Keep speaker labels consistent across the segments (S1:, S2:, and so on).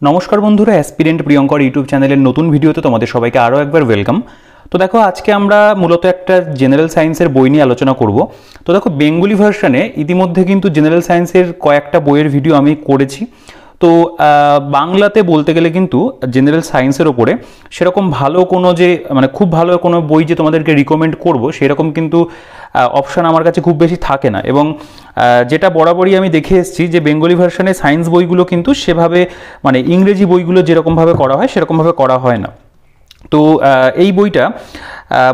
S1: নমস্কার বন্ধুরা, aspirant Priyankar YouTube চ্যানেলের নতুন ভিডিওতে তোমাদের সবাইকে আরও একবার ওয়েলকাম। তো দেখো, আজকে আমরা মূলত একটা জেনারেল সায়েন্সের বই নিয়ে আলোচনা করব। তো দেখো, বেঙ্গলি ভার্সনে ইতিমধ্যে কিন্তু জেনারেল সায়েন্সের কয়েকটা বইয়ের ভিডিও আমি করেছি। তো বাংলাতে বলতে গেলে কিন্তু জেনারেল সায়েন্সের ওপরে সেরকম ভালো কোনো খুব ভালো কোনো বই যে তোমাদেরকে রিকমেন্ড করব সেরকম কিন্তু অপশান আমার কাছে খুব বেশি থাকে না। এবং যেটা বরাবরই আমি দেখে এসেছি যে বেঙ্গলি ভার্সনে সায়েন্স বইগুলো কিন্তু সেভাবে ইংরেজি বইগুলো যেরকমভাবে করা হয় সেরকমভাবে করা হয় না। তো এই বইটা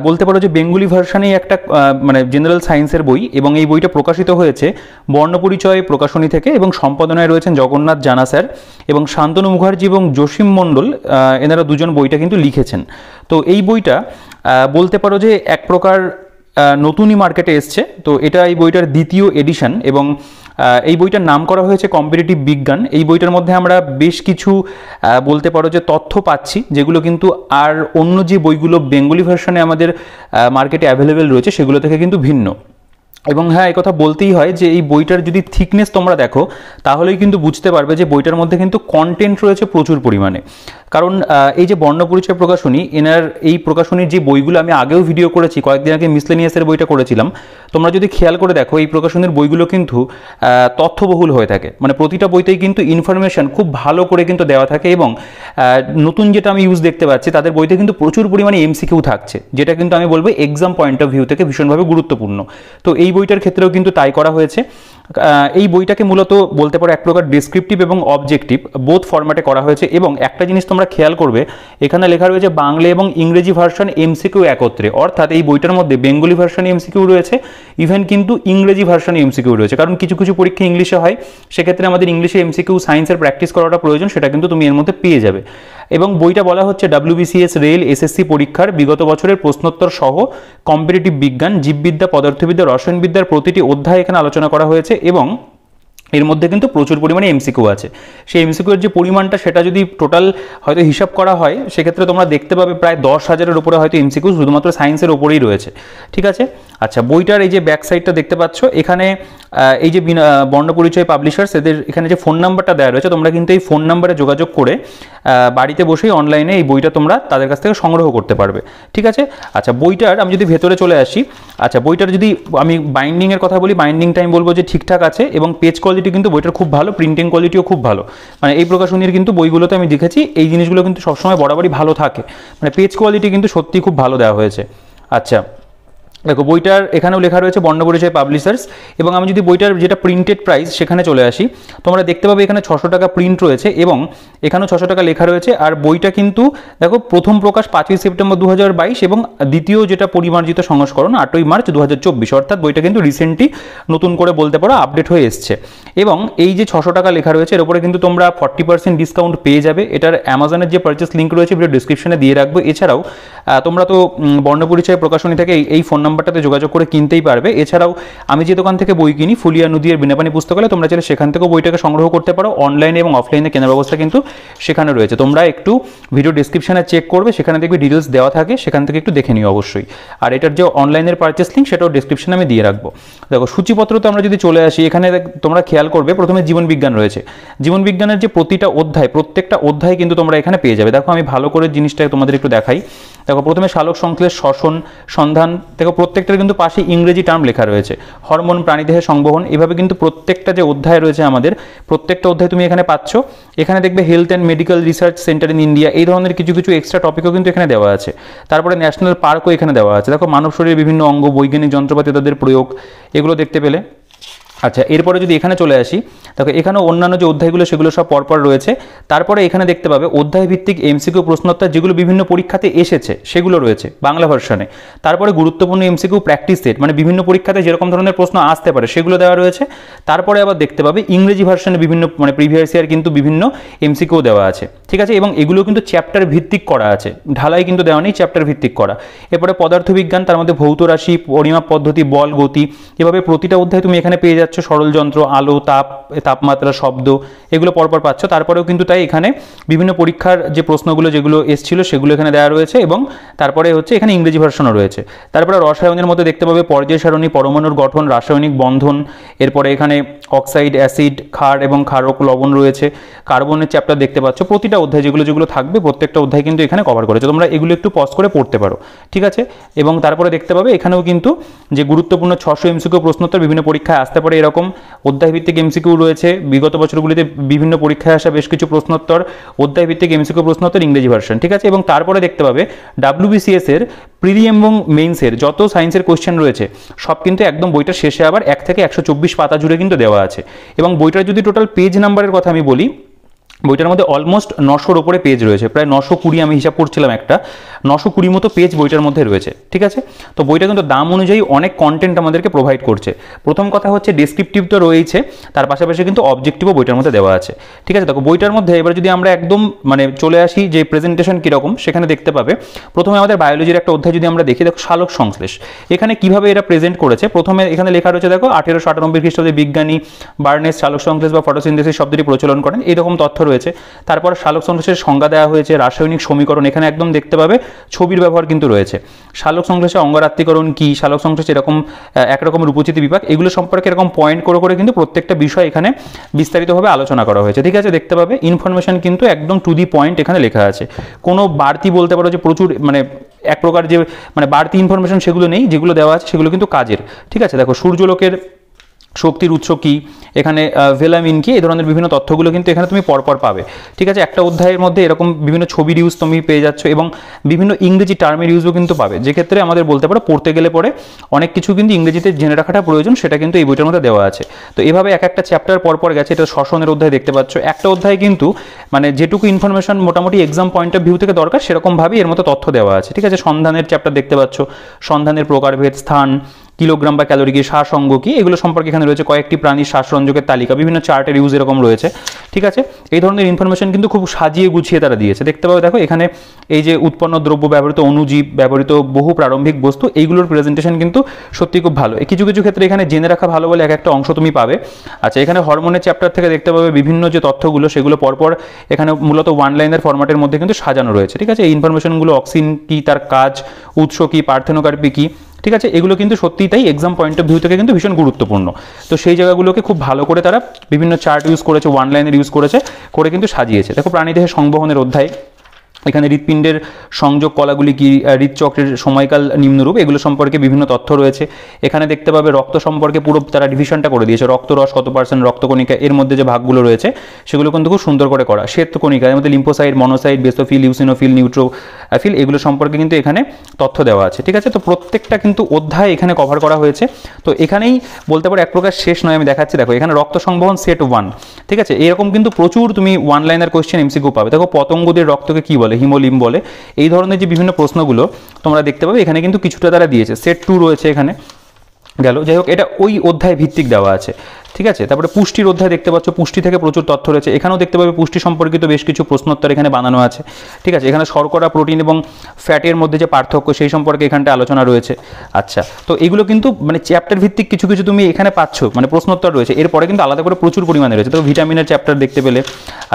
S1: বলতে পারো যে বেঙ্গলি ভার্সানেই একটা জেনারেল সায়েন্সের বই, এবং এই বইটা প্রকাশিত হয়েছে বর্ণপরিচয় প্রকাশনী থেকে, এবং সম্পাদনায় রয়েছেন জগন্নাথ জানা স্যার এবং শান্তনু মুখার্জি এবং জসীম মণ্ডল। এনারা দুজন বইটা কিন্তু লিখেছেন। তো এই বইটা বলতে পারো যে এক প্রকার নতুনই মার্কেটে এসছে। তো এটা এই বইটার দ্বিতীয় এডিশন, এবং এই বইটার নাম করা হয়েছে কম্পিটিটিভ বিজ্ঞান। এই বইটার মধ্যে আমরা বেশ কিছু বলতে পারো যে তথ্য পাচ্ছি, যেগুলো কিন্তু আর অন্য যে বইগুলো বেঙ্গলি ভার্সনে আমাদের মার্কেটে অ্যাভেলেবেল রয়েছে সেগুলো থেকে কিন্তু ভিন্ন। এবং হ্যাঁ, এই কথা বলতেই হয় যে এই বইটার যদি থিকনেস তোমরা দেখো তাহলেই কিন্তু বুঝতে পারবে যে বইটার মধ্যে কিন্তু কন্টেন্ট রয়েছে প্রচুর পরিমাণে। কারণ এই যে বর্ণপরিচয় প্রকাশনী, এনার এই প্রকাশনীর যে বইগুলো আমি আগেও ভিডিও করেছি, কয়েকদিন আগে মিসলেনিয়াসের বইটা করেছিলাম, তোমরা যদি খেয়াল করে দেখো এই প্রকাশনীর বইগুলো কিন্তু তথ্যবহুল হয়ে থাকে। প্রতিটা বইতেই কিন্তু ইনফরমেশন খুব ভালো করে কিন্তু দেওয়া থাকে। এবং নতুন যেটা আমি ইউজ দেখতে পাচ্ছি, তাদের বইতে কিন্তু প্রচুর পরিমাণে এমসিকিউ থাকছে, যেটা কিন্তু আমি বলবো এক্সাম পয়েন্ট অফ ভিউ থেকে ভীষণভাবে গুরুত্বপূর্ণ। তো এই বইটার ক্ষেত্রেও কিন্তু তাই করা হয়েছে। এই বইটাকে মূলত বলতে পারো এক প্রকার ডেসক্রিপটিভ এবং অবজেক্টিভ বোথ ফরম্যাটে করা হয়েছে। এবং একটা জিনিস তোমরা খেয়াল করবে, এখানে লেখা রয়েছে বাংলা এবং ইংরেজি ভার্সন এমসিকিউ একত্রে, অর্থাৎ এই বইটার মধ্যে বেঙ্গলি ভার্সনে এমসিকিউ রয়েছে, ইভেন কিন্তু ইংরেজি ভার্সনে এমসিকিউ রয়েছে। কারণ কিছু কিছু পরীক্ষা ইংলিশে হয়, সেক্ষেত্রে আমাদের ইংলিশে এমসিকিউ সায়েন্সের প্র্যাকটিস করাটা প্রয়োজন, সেটা কিন্তু তুমি এর মধ্যে পেয়ে যাবে। এবং বইটা বলা হচ্ছে WBCS রেল SSC পরীক্ষার বিগত বছরের প্রশ্নোত্তর সহ কম্পিটিটিভ বিজ্ঞান, জীববিদ্যা, পদার্থবিদ্যা, রসায়নবিদ্যার প্রতিটি অধ্যায় এখানে আলোচনা করা হয়েছে। এবং এর মধ্যে কিন্তু প্রচুর পরিমাণে এমসিকিউ আছে। সেই এমসিকিউর যে পরিমাণটা, সেটা যদি টোটাল হয়তো হিসাব করা হয়, সেক্ষেত্রে তোমরা দেখতে পাবে প্রায় 10,000-এর উপরে হয়তো এমসিকিউ শুধুমাত্র সায়েন্সের ওপরেই রয়েছে। ঠিক আছে, আচ্ছা, বইটার এই যে ব্যাক সাইডটা দেখতে পাচ্ছ, এখানে এই যে বর্ণপরিচয় পাবলিশার্স, এদের এখানে যে ফোন নাম্বারটা দেওয়া রয়েছে, তোমরা কিন্তু এই ফোন নাম্বারে যোগাযোগ করে বাড়িতে বসেই অনলাইনে এই বইটা তোমরা তাদের কাছ থেকে সংগ্রহ করতে পারবে। ঠিক আছে, আচ্ছা, বইটার আমি যদি ভেতরে চলে আসি, আচ্ছা, বইটার যদি আমি বাইন্ডিংয়ের কথা বলি, বাইন্ডিংটা আমি বলবো যে ঠিকঠাক আছে, এবং পেজ কোয়ালিটি কিন্তু বইটার খুব ভালো, প্রিন্টিং কোয়ালিটিও খুব ভালো। এই প্রকাশনীর কিন্তু বইগুলোতে আমি দেখেছি এই জিনিসগুলো কিন্তু সবসময় বরাবরই ভালো থাকে, পেজ কোয়ালিটি কিন্তু সত্যি খুব ভালো দেওয়া হয়েছে। আচ্ছা, দেখো, বইটার এখানেও লেখা রয়েছে বর্ণপরিচয় পাবলিশার্স। এবং আমি যদি বইটার যেটা প্রিন্টেড প্রাইস সেখানে চলে আসি, তোমরা দেখতে পাবে এখানে 600 টাকা প্রিন্ট রয়েছে, এবং এখানেও 600 টাকা লেখা রয়েছে। আর বইটা কিন্তু দেখো, প্রথম প্রকাশ 5ই সেপ্টেম্বর 2022, এবং দ্বিতীয় যেটা পরিমার্জিত সংস্করণ 8ই মার্চ 2024, অর্থাৎ বইটা কিন্তু রিসেন্টলি নতুন করে বলতে পারো আপডেট হয়ে এসছে। এবং এই যে 600 টাকা লেখা রয়েছে, এর উপরে কিন্তু তোমরা 40% ডিসকাউন্ট পেয়ে যাবে। এটার অ্যামাজনের যে পারচেস লিঙ্ক রয়েছে ভিডিও ডিসক্রিপশনে দিয়ে রাখবো। এছাড়াও তোমরা তো বর্ণপরিচয় প্রকাশনী থেকে এই ফোন নাম্বারটাতে যোগাযোগ করে কিনতেই পারবে। এছাড়াও আমি যে দোকান থেকে বই কিনি, ফুলিয়া নদীর বিনাপানি পুস্তকালয়, তোমরা চাইলে সেখান থেকেও বইটাকে সংগ্রহ করতে পারো। অনলাইনে এবং অফলাইনে কেনার ব্যবস্থা কিন্তু সেখানে রয়েছে। তোমরা একটু ভিডিও ডিসক্রিপশনে চেক করবে, সেখানে দেখবে ডিটেলস দেওয়া থাকে, সেখান থেকে একটু দেখে নিও অবশ্যই। আর এটার যে অনলাইনের পারচেস লিঙ্ক সেটাও ডিসক্রিপশনে আমি দিয়ে রাখবো। দেখো, সূচিপত্রতে আমরা যদি চলে আসি, এখানে তোমরা খেয়াল করবে প্রথমে জীবন বিজ্ঞান রয়েছে। জীবন বিজ্ঞানের যে প্রত্যেকটা অধ্যায় কিন্তু তোমরা এখানে পেয়ে যাবে। দেখো, আমি ভালো করে জিনিসটা তোমাদের একটু দেখাই। দেখো, প্রথমে সালোক সংশ্লেষ, শ্বসন, সন্ধান, দেখো প্রত্যেকটার কিন্তু পাশে ইংরেজি টার্ম লেখা রয়েছে। হরমোন, প্রাণীদেহে সংবহন, এভাবে কিন্তু প্রত্যেকটা যে অধ্যায় রয়েছে আমাদের, প্রত্যেকটা অধ্যায় তুমি এখানে পাচ্ছ। এখানে দেখবে health and medical research centre in India, এই ধরনের কিছু কিছু এক্সট্রা টপিকও কিন্তু এখানে দেওয়া আছে। তারপরে ন্যাশনাল পার্কও এখানে দেওয়া আছে। দেখো, মানব শরীরের বিভিন্ন অঙ্গ, বৈজ্ঞানিক যন্ত্রপাতি, তাদের প্রয়োগ, এগুলো দেখতে পেলে। আচ্ছা, এরপরে যদি এখানে চলে আসি, দেখো এখানেও অন্যান্য যে অধ্যায়গুলো সেগুলো সব পরপর রয়েছে। তারপরে এখানে দেখতে পাবে অধ্যায় ভিত্তিক এমসিকিউ প্রশ্নোত্তর, যেগুলো বিভিন্ন পরীক্ষাতে এসেছে সেগুলো রয়েছে বাংলা ভার্সনে। তারপরে গুরুত্বপূর্ণ এমসিকিউ প্র্যাকটিস সেট, বিভিন্ন পরীক্ষাতে যেরকম ধরনের প্রশ্ন আসতে পারে সেগুলো দেওয়া রয়েছে। তারপরে আবার দেখতে পাবে ইংরেজি ভার্সনে বিভিন্ন প্রিভিয়াস ইয়ার কিন্তু বিভিন্ন এমসিকিউ দেওয়া আছে। ঠিক আছে, এবং এগুলো কিন্তু চ্যাপ্টার ভিত্তিক করা আছে, ঢালাই কিন্তু দেওয়া নেই, চ্যাপ্টার ভিত্তিক করা। এরপরে পদার্থবিজ্ঞান, তার মধ্যে ভৌত রাশি, পরিমাপ পদ্ধতি, বল, গতি, এভাবে প্রতিটা অধ্যায় তুমি এখানে পেয়ে যাচ্ছ। যাচ্ছ সরল যন্ত্র, আলো, তাপ, তাপমাত্রা, শব্দ, এগুলো পরপর পাচ্ছ। তারপরেও কিন্তু তাই এখানে বিভিন্ন পরীক্ষার যে প্রশ্নগুলো যেগুলো এসেছিল সেগুলো এখানে দেওয়া রয়েছে, এবং তারপরে হচ্ছে এখানে ইংরেজি ভার্সনও রয়েছে। তারপরে রসায়নের মধ্যে দেখতে পাবে পর্যায় সারণী, পরমাণুর গঠন, রাসায়নিক বন্ধন, এরপরে এখানে অক্সাইড, অ্যাসিড, ক্ষার এবং ক্ষারক, লবণ রয়েছে, কার্বনের চ্যাপ্টার দেখতে পাচ্ছ। প্রতিটা অধ্যায় যেগুলো থাকবে প্রত্যেকটা অধ্যায় কিন্তু এখানে কভার করেছে, তোমরা এগুলো একটু পজ করে পড়তে পারো, ঠিক আছে। এবং তারপরে দেখতে পাবে এখানেও কিন্তু যে গুরুত্বপূর্ণ 600 এমসিকিউ প্রশ্নোত্তর বিভিন্ন পরীক্ষায় আসতে পারে এরকম অধ্যায়ভিত্তিক এমসিকিউ রয়েছে। বিগত বছরগুলিতে বিভিন্ন পরীক্ষায় আসা বেশ কিছু প্রশ্নোত্তর অধ্যায়ভিত্তিক এমসিকিউ প্রশ্নোত্তর ইংরেজি ভার্সন, ঠিক আছে। এবং তারপরে দেখতে পাবে WBCS এর প্রিলিম এবং মেইনসের যত সায়েন্সের কোশ্চেন রয়েছে সব কিন্তু একদম বইটার শেষে আবার 1 থেকে 124 পাতা জুড়ে কিন্তু দেওয়া আছে। এবং বইটার যদি টোটাল পেজ নাম্বারের কথা আমি বলি, বইটার মধ্যে অলমোস্ট 900-র উপরে পেজ রয়েছে, প্রায় 920 আমি হিসাব করছিলাম, একটা 920 মতো পেজ বইটার মধ্যে রয়েছে, ঠিক আছে। তো বইটা কিন্তু দাম অনুযায়ী অনেক কন্টেন্ট আমাদেরকে প্রোভাইড করছে। প্রথম কথা হচ্ছে ডেসক্রিপটিভ তো রয়েছে, তার পাশাপাশি কিন্তু অবজেক্টিভও বইটার মধ্যে দেওয়া আছে, ঠিক আছে। দেখো বইটার মধ্যে এবার যদি আমরা একদম মানে চলে আসি যে প্রেজেন্টেশন কীরকম, সেখানে দেখতে পাবে প্রথমে আমাদের বায়োলজির একটা অধ্যায় যদি আমরা দেখি, দেখো সালোক সংশ্লেষ এখানে কিভাবে এরা প্রেজেন্ট করেছে। প্রথমে এখানে লেখা রয়েছে, দেখো 1898 খ্রিস্টাব্দে বিজ্ঞানী বার্নেস সালোক সংশ্লেষ বা ফটোসিনথেসিস শব্দটি প্রচলন করেন, এরকম তথ্য রয়েছে। তারপর সালোক সংশ্লেষের সংজ্ঞা দেওয়া হয়েছে, রাসায়নিক সমীকরণ এখানে একদম দেখতে পাবে, ছবির ব্যবহার কিন্তু রয়েছে। সালোক সংশ্লেষে অঙ্গারাত্মীকরণ কি, সালোক সংশ্লেষ এরকম একরকম রূপচিতি বিভাগ, এগুলো সম্পর্কে এরকম পয়েন্ট করে করে কিন্তু প্রত্যেকটা বিষয় এখানে বিস্তারিতভাবে আলোচনা করা হয়েছে, ঠিক আছে। দেখতে পাবে ইনফরমেশন কিন্তু একদম টু দি পয়েন্ট এখানে লেখা আছে। কোনো বাড়তি বলতে পারো যে প্রচুর মানে এক প্রকার যে মানে বাড়তি ইনফরমেশন সেগুলো নেই, যেগুলো দেওয়া আছে সেগুলো কিন্তু কাজের, ঠিক আছে। দেখো সূর্যলোকের শক্তির উৎস কি, এখানে ভেলামিন কি, এই ধরনের বিভিন্ন তথ্যগুলো কিন্তু এখানে তুমি পরপর পাবে, ঠিক আছে। একটা অধ্যায়ের মধ্যে এরকম বিভিন্ন ছবির ইউজ তুমি পেয়ে যাচ্ছ, এবং বিভিন্ন ইংরেজি টার্মের ইউজও কিন্তু পাবে, যে ক্ষেত্রে আমাদের বলতে পারো পড়তে গেলে পরে অনেক কিছু কিন্তু ইংরেজিতে জেনে রাখাটা প্রয়োজন, সেটা কিন্তু এই বইটার মধ্যে দেওয়া আছে। তো এভাবে এক একটা চ্যাপ্টার পরপর গেছে। এটা শ্বসনের অধ্যায় দেখতে পাচ্ছ, একটা অধ্যায় কিন্তু মানে যেটুকু ইনফরমেশন মোটামুটি এক্সাম পয়েন্ট অফ ভিউ থেকে দরকার সেরকমভাবেই এর মতো তথ্য দেওয়া আছে, ঠিক আছে। সন্ধানের চ্যাপ্টার দেখতে পাচ্ছ, সন্ধানের প্রকারভেদ, স্থান, কিলোগ্রাম বা ক্যালোরি কি, শ্বাসঅঙ্গ কি, এগুলো সম্পর্কে এখানে রয়েছে। কয়েকটি প্রাণীর শ্বাসরঞ্জকের তালিকা, বিভিন্ন চার্টের ইউজ এরকম রয়েছে, ঠিক আছে। এই ধরনের ইনফরমেশন কিন্তু খুব সাজিয়ে গুছিয়ে তারা দিয়েছে, দেখতে পাবে। দেখো এখানে এই যে উৎপন্ন দ্রব্য, ব্যবহৃত অণুজীব, ব্যবহৃত বহু প্রারম্ভিক বস্তু, এইগুলোর প্রেজেন্টেশন কিন্তু সত্যি খুব ভালো। কিছু কিছু ক্ষেত্রে এখানে জেনে রাখা ভালো বলে এক একটা অংশ তুমি পাবে। আচ্ছা, এখানে হরমোনের চ্যাপ্টার থেকে দেখতে পাবে বিভিন্ন যে তথ্যগুলো সেগুলো পরপর এখানে মূলত ওয়ান লাইনের ফরম্যাটের মধ্যে কিন্তু সাজানো রয়েছে, ঠিক আছে। এই ইনফরমেশনগুলো অক্সিন কি, তার কাজ, উৎস কি, পার্থেনোকার্পি কি, ঠিক আছে। এগুলো কিন্তু সত্যিই তাই এক্সাম পয়েন্ট অফ ভিউ থেকে কিন্তু ভীষণ গুরুত্বপূর্ণ। তো সেই জায়গাগুলোকে খুব ভালো করে তারা বিভিন্ন চার্ট ইউজ করেছে, ওয়ান লাইনের ইউজ করেছে, করে কিন্তু সাজিয়েছে। দেখো প্রাণীদেহের সংবহনের অধ্যায়, এখানে হৃৎপিণ্ডের সংযোগ কলাগুলি কি, হৃদচক্রের সময়কাল নিম্নরূপ, এগুলো সম্পর্কে বিভিন্ন তথ্য রয়েছে। এখানে দেখতে পাবে রক্ত সম্পর্কে পুরো তারা ডিভিশনটা করে দিয়েছে, রক্তরস কত পার্সেন্ট, রক্তকণিকা, এর মধ্যে যে ভাগগুলো রয়েছে সেগুলো কিন্তু খুব সুন্দর করে করা। শ্বেতকণিকা, এর মধ্যে lymphocyte, monocyte, basophil, eosinophil, neutrophil, এগুলো সম্পর্কে কিন্তু এখানে তথ্য দেওয়া আছে, ঠিক আছে। তো প্রত্যেকটা কিন্তু অধ্যায় এখানে কভার করা হয়েছে। তো এখানেই বলতে পারো এক প্রকার শেষ নয়, আমি দেখাচ্ছি। দেখো এখানে রক্ত সংবহন সেট 1, ঠিক আছে। এরকম কিন্তু প্রচুর তুমি ওয়ান লাইনার কোয়েশ্চেন এমসিকিউ পাবে। দেখো পতঙ্গদের রক্তকে কি বলে, হিমোলিম বলে, এই ধরনের যে বিভিন্ন প্রশ্নগুলো তোমরা দেখতে পাবে এখানে কিন্তু কিছুটা তারা দিয়েছে। সেট 2 রয়েছে এখানে, গেল। যাই হোক, এটা ওই অধ্যায় ভিত্তিক দেওয়া আছে, ঠিক আছে। তারপরে পুষ্টির অধ্যায় দেখতে পাচ্ছ, পুষ্টি থেকে প্রচুর তথ্য রয়েছে। এখানেও দেখতে পাবে পুষ্টি সম্পর্কিত বেশ কিছু প্রশ্নোত্তর এখানে বানানো আছে, ঠিক আছে। এখানে শর্করা, প্রোটিন এবং ফ্যাটের মধ্যে যে পার্থক্য সেই সম্পর্কে এখানটা আলোচনা রয়েছে। আচ্ছা, তো এগুলো কিন্তু মানে চ্যাপ্টার ভিত্তিক কিছু কিছু তুমি এখানে পাচ্ছ, মানে প্রশ্নোত্তর রয়েছে। এরপরে কিন্তু আলাদা করে প্রচুর পরিমাণে রয়েছে। তো ভিটামিনের চ্যাপ্টার দেখতে পেলে।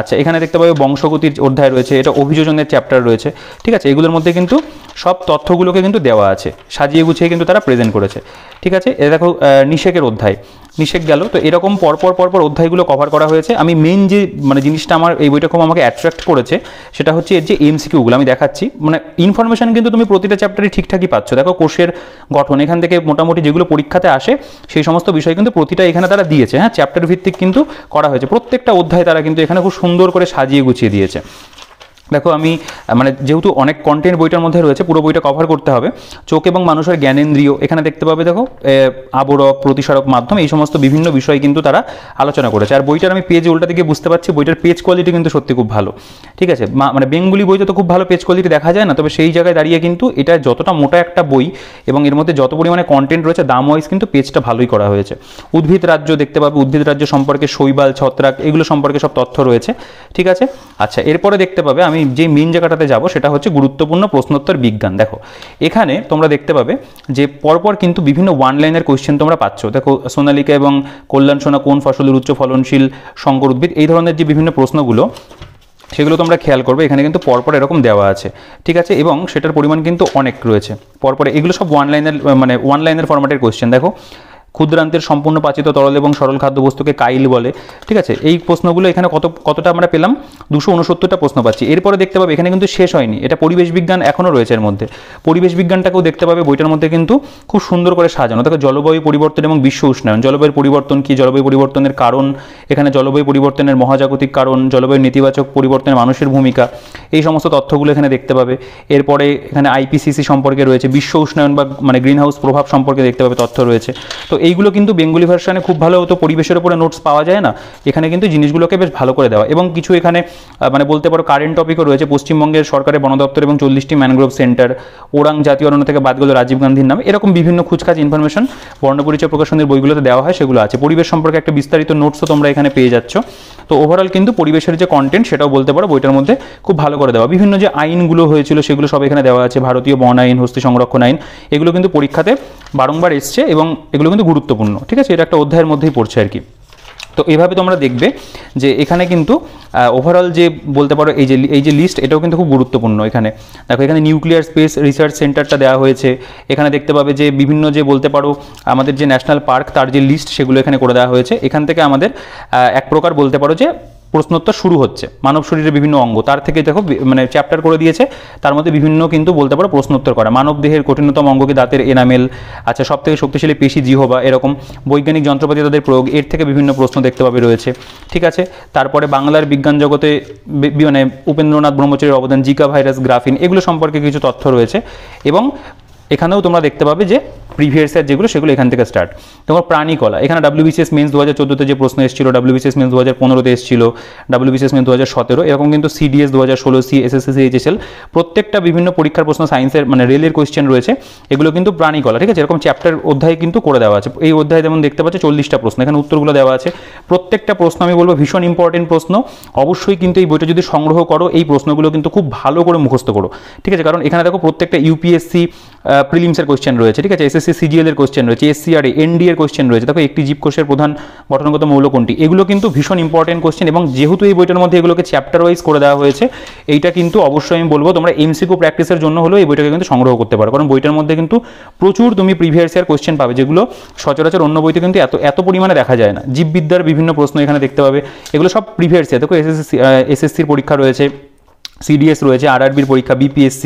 S1: আচ্ছা, এখানে দেখতে পাবে বংশগতির অধ্যায় রয়েছে, এটা অভিযোজনের চ্যাপ্টার রয়েছে, ঠিক আছে। এগুলোর মধ্যে কিন্তু সব তথ্যগুলোকে কিন্তু দেওয়া আছে, সাজিয়ে গুছিয়ে কিন্তু তারা প্রেজেন্ট করেছে, ঠিক আছে। এ দেখো নিষেকের অধ্যায়, নিষেক গেল। তো এরকম পরপর অধ্যায়গুলো কভার করা হয়েছে। আমি মেন যে মানে জিনিসটা আমার এই বইটা খুব আমাকে অ্যাট্রাক্ট করেছে সেটা হচ্ছে এর যে এমসিকিউগুলো আমি দেখাচ্ছি। মানে ইনফরমেশন কিন্তু তুমি প্রতিটা চ্যাপ্টারে ঠিকঠাকই পাচ্ছ। দেখো কোষের গঠন, এখান থেকে মোটামুটি যেগুলো পরীক্ষাতে আসে সেই সমস্ত বিষয় কিন্তু প্রতিটা এখানে তারা দিয়েছে, হ্যাঁ, চ্যাপ্টার ভিত্তিক কিন্তু করা হয়েছে। প্রত্যেকটা অধ্যায় তারা কিন্তু এখানে খুব সুন্দর করে সাজিয়ে গুছিয়ে দিয়েছে। দেখো আমি মানে যেহেতু অনেক কন্টেন্ট বইটার মধ্যে রয়েছে, পুরো বইটা কভার করতে হবে। চোখ এবং মানুষের জ্ঞানেন্দ্রিয়, এখানে দেখতে পাবে দেখো আবরক, প্রতিসারক মাধ্যম, এই সমস্ত বিভিন্ন বিষয় কিন্তু তারা আলোচনা করেছে। আর বইটার আমি পেজ উল্টা দিকে বুঝতে পারছি, বইটার পেজ কোয়ালিটি কিন্তু সত্যি খুব ভালো, ঠিক আছে। মানে বেঙ্গলি বইতে তো খুব ভালো পেজ কোয়ালিটি দেখা যায় না, তবে সেই জায়গায় দাঁড়িয়ে কিন্তু এটা যতটা মোটা একটা বই এবং এর মধ্যে যত পরিমাণে কন্টেন্ট রয়েছে দাম ওয়াইজ কিন্তু পেজটা ভালোই করা হয়েছে। উদ্ভিদ রাজ্য দেখতে পাবে, উদ্ভিদ রাজ্য সম্পর্কে শৈবাল, ছত্রাক, এগুলো সম্পর্কে সব তথ্য রয়েছে, ঠিক আছে। আচ্ছা, এরপরে দেখতে পাবে আমি আমি যে মেইন জায়গাটাতে যাব সেটা হচ্ছে গুরুত্বপূর্ণ প্রশ্নোত্তর বিজ্ঞান। দেখো এখানে তোমরা দেখতে পাবে যে পরপর কিন্তু বিভিন্ন ওয়ান লাইনের কোয়েশ্চেন তোমরা পাচ্ছ। দেখো সোনালিকা এবং কল্যাণ সোনা কোন ফসলের উচ্চ ফলনশীল সংকর উদ্ভিদ, এই ধরনের যে বিভিন্ন প্রশ্নগুলো সেগুলো তোমরা খেয়াল করবে এখানে কিন্তু পরপর এরকম দেওয়া আছে, ঠিক আছে, এবং সেটার পরিমাণ কিন্তু অনেক রয়েছে পরপর। এগুলো সব ওয়ান লাইনের ফরম্যাটের কোয়েশ্চেন। দেখো ক্ষুদ্রান্তের সম্পূর্ণ পাচিত তরল এবং সরল খাদ্যবস্তুকে কাইল বলে, ঠিক আছে। এই প্রশ্নগুলো এখানে কতটা আমরা পেলাম, 269টা প্রশ্ন পাচ্ছি। এরপরে দেখতে পাবে এখানে কিন্তু শেষ হয়নি, এটা পরিবেশ বিজ্ঞান এখনও রয়েছে এর মধ্যে। পরিবেশ বিজ্ঞানটাকেও দেখতে পাবে বইটার মধ্যে কিন্তু খুব সুন্দর করে সাজানো। দেখো জলবায়ু পরিবর্তন এবং বিশ্ব উষ্ণায়ন, জলবায়ুর পরিবর্তন কি, জলবায়ু পরিবর্তনের কারণ, এখানে জলবায়ু পরিবর্তনের মহাজাগতিক কারণ, জলবায়ুর নেতিবাচক পরিবর্তনে মানুষের ভূমিকা, এই সমস্ত তথ্যগুলো এখানে দেখতে পাবে। এরপরে এখানে আইপিসিসি সম্পর্কে রয়েছে, বিশ্ব উষ্ণায়ন বা গ্রিন হাউস প্রভাব সম্পর্কে দেখতে পাবে তথ্য রয়েছে। তো এইগুলো কিন্তু বেঙ্গলি ভার্সনে খুব ভালো হতো, পরিবেশের উপরে নোটস পাওয়া যায় না, এখানে কিন্তু জিনিসগুলোকে বেশ ভালো করে দেওয়া। এবং কিছু এখানে বলতে পারো কারেন্ট টপিকও রয়েছে, পশ্চিমবঙ্গের সরকারের বন দপ্তর এবং 40টি ম্যানগ্রোভ সেন্টার, ওরাং জাতীয় অরণ্য থেকে বাদ গেল রাজীব গান্ধীর নাম, এরকম বিভিন্ন খুচখাচ ইনফরমেশন বর্ণপরিচয় প্রকাশনের বইগুলোতে দেওয়া হয়, সেগুলো আছে। পরিবেশ সম্পর্কে একটা বিস্তারিত নোটসও তোমরা এখানে পেয়ে যাচ্ছ। তো ওভারঅল কিন্তু পরিবেশের যে কন্টেন্ট সেটাও বলতে পারো বইটার মধ্যে খুব ভালো করে দেওয়া। বিভিন্ন যে আইনগুলো হয়েছিল সেগুলো সব এখানে দেওয়া আছে, ভারতীয় বন আইন, হস্তি সংরক্ষণ আইন, এগুলো কিন্তু পরীক্ষাতে বারংবার এসছে এবং এগুলো কিন্তু গুরুত্বপূর্ণ, ঠিক আছে, এটা একটা অধ্যায়ের মধ্যেই পড়ছে আর কি। তো এইভাবে তোমরা দেখবে যে এখানে কিন্তু ওভারঅল যে বলতে পারো এই যে লিস্ট, এটাও কিন্তু খুব গুরুত্বপূর্ণ। এখানে দেখো এখানে নিউক্লিয়ার স্পেস রিসার্চ সেন্টারটা দেওয়া হয়েছে, এখানে দেখতে পাবে যে বিভিন্ন যে বলতে পারো আমাদের যে ন্যাশনাল পার্ক তার যে লিস্ট সেগুলো এখানে করে দেওয়া হয়েছে। এখান থেকে আমাদের এক প্রকার বলতে পারো যে প্রশ্নোত্তর শুরু হচ্ছে, মানব শরীরের বিভিন্ন অঙ্গ, তার থেকে দেখো চ্যাপ্টার করে দিয়েছে, তার মধ্যে বিভিন্ন কিন্তু বলতে পারো প্রশ্নোত্তর করা। মানব দেহের কঠিনতম অঙ্গ কি, দাঁতের এনামেল, আচ্ছা সব থেকে শক্তিশালী পেশি জিহবা, এরকম বৈজ্ঞানিক যন্ত্রপাতি তাদের প্রয়োগ, এর থেকে বিভিন্ন প্রশ্ন দেখতে পাবে রয়েছে, ঠিক আছে। তারপরে বাংলার বিজ্ঞান জগতে উপেন্দ্রনাথ ব্রহ্মচারীর অবদান, জিকা ভাইরাস, গ্রাফিন, এগুলো সম্পর্কে কিছু তথ্য রয়েছে। এবং এখানেও তোমরা দেখতে পাবে যে প্রিভিয়াস ইয়ার যেগুলো সেগুলো এখান থেকে স্টার্ট। তোমার প্রাণীকলা, এখানে WBCS মেন্স 2014তে যে প্রশ্ন এসেছিল, WBCS মেন্স 2015তে এসেছিল, WBCS মেন্স 2017, এরকম কিন্তু CDS 2016, SSC, HSL, প্রত্যেকটা বিভিন্ন পরীক্ষার প্রশ্ন সায়েন্সের রেলের কোয়েশ্চেন রয়েছে, এগুলো কিন্তু প্রাণীকলা, ঠিক আছে। এরকম চ্যাপ্টার অধ্যায় কিন্তু করে দেওয়া আছে। এই অধ্যায়ে যেমন দেখতে পাচ্ছ 40টা প্রশ্ন, এখানে উত্তরগুলো দেওয়া আছে। প্রত্যেকটা প্রশ্ন আমি বলবো ভীষণ ইম্পর্টেন্ট প্রশ্ন, অবশ্যই কিন্তু এই বইটা যদি সংগ্রহ করো এই প্রশ্নগুলো কিন্তু খুব ভালো করে মুখস্থ করো, ঠিক আছে। কারণ এখানে দেখো প্রত্যেকটা UPSC প্রিলিমসের কোয়েশ্চেন রয়েছে, ঠিক আছে, SSC CGL এর কোয়েশ্চেন রয়েছে, SCRA ND এর কোয়েশ্চেন রয়েছে। দেখো একটি জীবকোষের প্রধান গঠনগত মৌল কোনটি, এগুলো কিন্তু ভীষণ ইম্পর্টেন্ট কোয়েশ্চেন। এবং যেহেতু এই বইটার মধ্যে এগুলোকে চ্যাপ্টার ওয়াইজ করে দেওয়া হয়েছে, এইটা কিন্তু অবশ্যই আমি বলবো তোমরা MCQ প্র্যাকটিসের জন্য হলেও এই বইটাকে কিন্তু সংগ্রহ করতে পারো। কারণ বইটার মধ্যে কিন্তু প্রচুর তুমি প্রিভিয়াস ইয়ার কোয়েশ্চেন পাবে, যেগুলো সচরাচর অন্য বইতে কিন্তু এত পরিমাণে দেখা যায় না। জীববিদ্যার বিভিন্ন প্রশ্ন এখানে দেখতে পাবে, এগুলো সব প্রিভিয়াস ইয়ার। দেখো SSCর পরীক্ষা রয়েছে, CDS রয়েছে, RRBর পরীক্ষা, BPSC,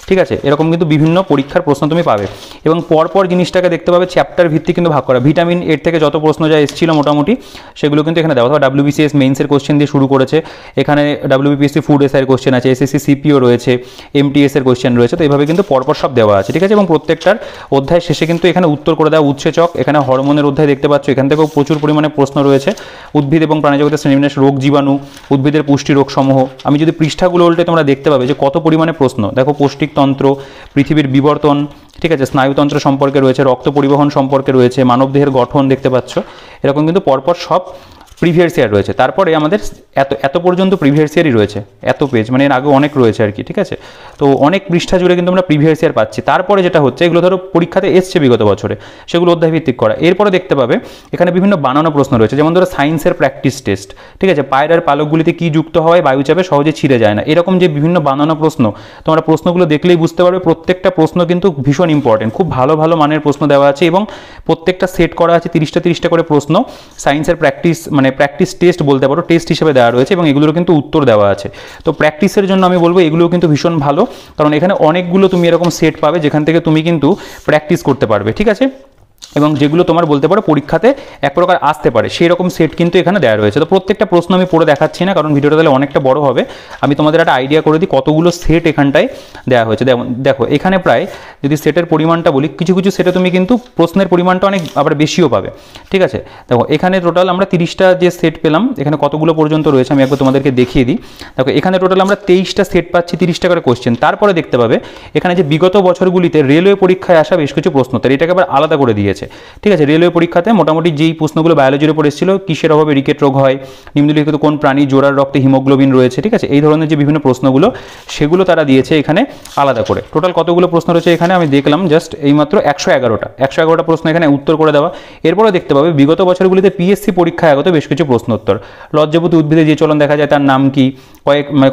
S1: ঠিক আছে, এরকম কিন্তু বিভিন্ন পরীক্ষার প্রশ্ন তুমি পাবে। এবং পরপর জিনিসটাকে দেখতে পাবে চ্যাপ্টার ভিত্তিক কিন্তু ভাগ করা। ভিটামিন এর থেকে যত প্রশ্ন যা এসেছিল মোটামুটি সেগুলো কিন্তু এখানে দেওয়া। অথবা WBCS মেইনসের কোশ্চেন দিয়ে শুরু করেছে, এখানে WBPSC ফুড SI এর কোশ্চেন আছে, SSC CPO রয়েছে, MTS এর কোশ্চেন রয়েছে। তো এইভাবে কিন্তু পরপর সব দেওয়া আছে, ঠিক আছে। এবং প্রত্যেকটার অধ্যায় শেষে কিন্তু এখানে উত্তর করে দেওয়া। উৎসেচক, এখানে হরমোনের অধ্যায় দেখতে পাচ্ছ, এখান থেকেও প্রচুর পরিমাণে প্রশ্ন রয়েছে। উদ্ভিদ এবং প্রাণীজগতের শ্রেণীবিন্যাস, রোগ জীবাণু, উদ্ভিদের পুষ্টি রোগ সমূহ, আমি যদি পৃষ্ঠাগুলো উল্টে তোমরা দেখতে পাবে যে কত পরিমাণে প্রশ্ন। দেখো পৌষ্টিকতন্ত্র, পৃথিবীর বিবর্তন, ঠিক আছে, স্নায়ুতন্ত্র সম্পর্কে রয়েছে, রক্ত পরিবহন সম্পর্কে রয়েছে, মানবদেহের গঠন দেখতে পাচ্ছ, এরকম কিন্তু পরপর সব প্রিভিয়াস ইয়ার রয়েছে। তারপরে আমাদের এত পর্যন্ত প্রিভিয়াস ইয়ারই রয়েছে, এত পেজ, এর আগে অনেক রয়েছে আর কি, ঠিক আছে। তো অনেক পৃষ্ঠা জুড়ে কিন্তু আমরা প্রিভিয়াস ইয়ার পাচ্ছি। তারপরে যেটা হচ্ছে, এগুলো ধরো পরীক্ষাতে এসছে বিগত বছরে, সেগুলো অধ্যায় ভিত্তিক করা। এরপরে দেখতে পাবে এখানে বিভিন্ন বানানো প্রশ্ন রয়েছে, যেমন ধরো সায়েন্সের প্র্যাকটিস টেস্ট, ঠিক আছে, পায়রার পালকগুলিতে কি যুক্ত হওয়ায় বায়ুচাপে সহজে ছিঁড়ে যায় না, এরকম যে বিভিন্ন বানানো প্রশ্ন, তোমরা প্রশ্নগুলো দেখলেই বুঝতে পারবে প্রত্যেকটা প্রশ্ন কিন্তু ভীষণ ইম্পর্টেন্ট। খুব ভালো ভালো মানের প্রশ্ন দেওয়া আছে এবং প্রত্যেকটা সেট করা আছে 30টা করে প্রশ্ন। সায়েন্সের প্র্যাকটিস টেস্ট বলতে পারো, টেস্ট হিসেবে দেওয়া রয়েছে এবং এগুলোর কিন্তু উত্তর দেওয়া আছে। তো প্র্যাকটিসের জন্য আমি বলবো এগুলো কিন্তু ভীষণ ভালো, কারণ এখানে অনেকগুলো তুমি এরকম সেট পাবে যেখান থেকে তুমি কিন্তু প্র্যাকটিস করতে পারবে, ঠিক আছে। এবং যেগুলো তোমার বলতে পারো পরীক্ষাতে এক প্রকার আসতে পারে সেই রকম সেট কিন্তু এখানে দেওয়া রয়েছে। তো প্রত্যেকটা প্রশ্ন আমি পড়ে দেখাচ্ছি না, কারণ ভিডিওটা তাহলে অনেকটা বড় হবে। আমি তোমাদের একটা আইডিয়া করে দিই কতগুলো সেট এখানটায় দেওয়া হয়েছে। দেখো এখানে প্রায় যদি সেটের পরিমাণটা বলি, কিছু কিছু সেটে তুমি কিন্তু প্রশ্নের পরিমাণটা অনেক আবার বেশিও পাবে। ঠিক আছে, দেখো এখানে টোটাল আমরা 30টা যে সেট পেলাম, এখানে কতগুলো পর্যন্ত রয়েছে আমি একবার তোমাদেরকে দেখিয়ে দিই। দেখো এখানে টোটাল আমরা 23টা সেট পাচ্ছি, 30টা করে কোশ্চেন। তারপরে দেখতে পাবে এখানে যে বিগত বছরগুলিতে রেলওয়ে পরীক্ষায় আসা বেশ কিছু প্রশ্নোত্তর, এটাকে আবার আলাদা করে দিয়েছে। ঠিক আছে, রেলওয়ে পরীক্ষাতে মোটামুটি যেই প্রশ্নগুলো বায়োলজির উপর এসেছিল, কিসের অভাবে রিকেট রোগ হয়, নিম্নলিখিত কোন প্রাণী জোড়ার রক্তে হিমোগ্লোবিন রয়েছে, ঠিক আছে, এই ধরনের যে বিভিন্ন প্রশ্নগুলো সেগুলো তারা দিয়েছে এখানে আলাদা করে। টোটাল কতগুলো প্রশ্ন রয়েছে এখানে আমি দেখলাম জাস্ট এইমাত্র 111টা প্রশ্ন এখানে উত্তর করে দেওয়া। এরপরে দেখতে পাবে বিগত বছরগুলিতে পিএসসি পরীক্ষায় আগত বেশ কিছু প্রশ্নোত্তর। লজ্জাবতী উদ্ভিদে যে চলন দেখা যায় তার নাম কি,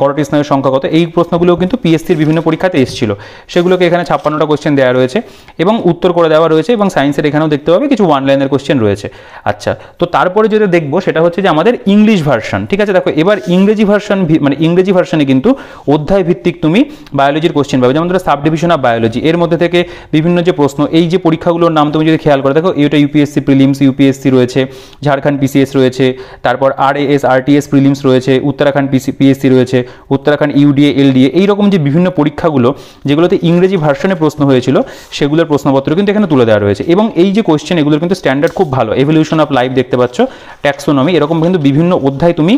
S1: করোটি স্নায়ুর সংখ্যা কত, এই প্রশ্নগুলোও কিন্তু পিএসসির বিভিন্ন পরীক্ষাতে এসেছিল। সেগুলোকে এখানে 56টা কোশ্চেন দেওয়া রয়েছে এবং উত্তর করে দেওয়া রয়েছে। এবং সায়েন্সের এখানেও দেখতে পাবে কিছু ওয়ান লাইনের কোশ্চেন রয়েছে। আচ্ছা, তো তারপরে যেটা দেখবো সেটা হচ্ছে যে আমাদের ইংলিশ ভার্সন। ঠিক আছে, দেখো এবার ইংরেজি ভার্সন, মানে ইংরেজি ভার্সনে কিন্তু অধ্যায় ভিত্তিক তুমি বায়োলজির কোশ্চেন পাবে। যেমন ধরো সাব ডিভিশন অফ বায়োলজি, এর মধ্যে থেকে বিভিন্ন যে প্রশ্ন, এই যে পরীক্ষাগুলোর নাম তুমি যদি খেয়াল করে দেখো, এটা ইউপিএসসি প্রিলিমস, ইউপিএসসি রয়েছে, ঝাড়খণ্ড পিসিএস রয়েছে, তারপর আরএএস আরটিএস প্রিলিমস রয়েছে, উত্তরাখণ্ড পিএসসি রয়েছে, উত্তরাখণ্ড ইউডিএ এলডিএ, এইরকম যে বিভিন্ন পরীক্ষাগুলো যেগুলোতে ইংরেজি ভার্সনে প্রশ্ন হয়েছিল সেগুলোর প্রশ্নপত্র কিন্তু এখানে তুলে দেওয়া রয়েছে। এবং এই যে কোশ্চেন, এগুলোর কিন্তু স্ট্যান্ডার্ড খুব ভালো। এভলিউশন অফ লাইফ দেখতে পাচ্ছ, ট্যাক্সোনমি, এরকম কিন্তু বিভিন্ন অধ্যায় তুমি